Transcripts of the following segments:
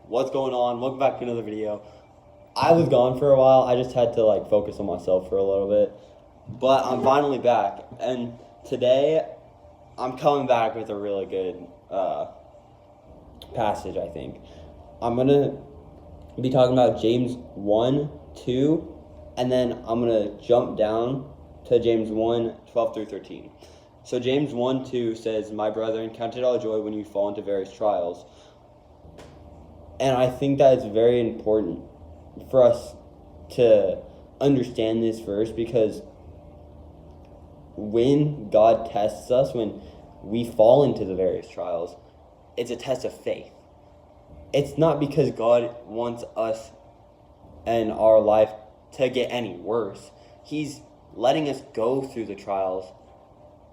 What's going on? Welcome back to another video. I was gone for a while. I just had to focus on myself for a little bit. But I'm finally back. And today I'm coming back with a really good passage, I think. I'm going to be talking about James 1, 2, and then I'm going to jump down to James 1, 12 through 13. So James 1, 2 says, "My brethren, count it all joy when you fall into various trials." And I think that it's very important for us to understand this verse, because when God tests us, when we fall into the various trials, it's a test of faith. It's not because God wants us and our life to get any worse. He's letting us go through the trials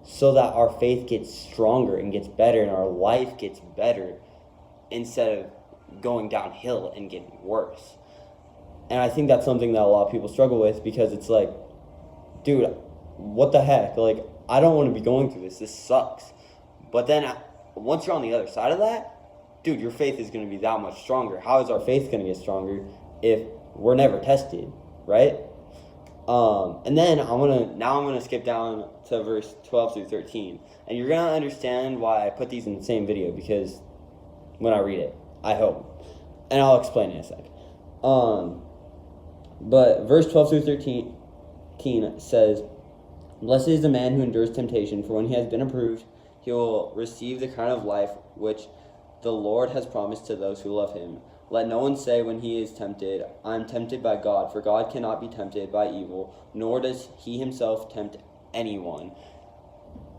so that our faith gets stronger and gets better and our life gets better instead of going downhill and getting worse. And I think that's something that a lot of people struggle with, because it's like, dude, what the heck? I don't want to be going through this. This sucks. But then once you're on the other side of that, dude, your faith is going to be that much stronger. How is our faith going to get stronger if we're never tested, right? And then I'm gonna skip down to verse 12 through 13, and you're gonna understand why I put these in the same video, because when I read it, I hope, and I'll explain in a sec. But verse 12 through 13 says, "Blessed is the man who endures temptation, for when he has been approved, he will receive the crown of life which the Lord has promised to those who love him. Let no one say when he is tempted, I am tempted by God, for God cannot be tempted by evil, nor does he himself tempt anyone."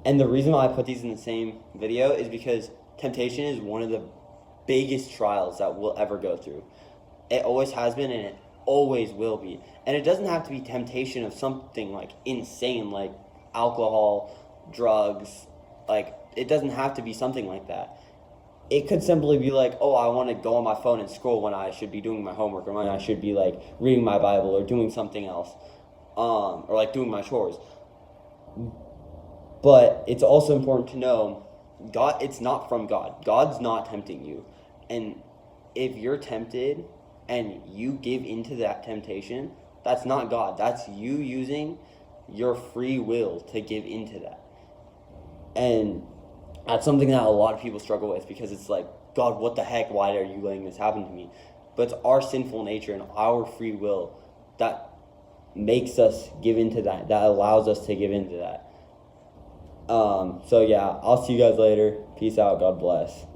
And the reason why I put these in the same video is because temptation is one of the biggest trials that we'll ever go through. It always has been, and it always will be. And it doesn't have to be temptation of something insane, like alcohol, drugs. It doesn't have to be something like that. It could simply be oh, I want to go on my phone and scroll when I should be doing my homework, or when I should be reading my Bible or doing something else, or doing my chores. But it's also important to know God, it's not from God. God's not tempting you. And if you're tempted and you give into that temptation, that's not God. That's you using your free will to give into that. And that's something that a lot of people struggle with, because it's God, what the heck? Why are you letting this happen to me? But it's our sinful nature and our free will that makes us give into that allows us to give into that. So yeah, I'll see you guys later. Peace out. God bless.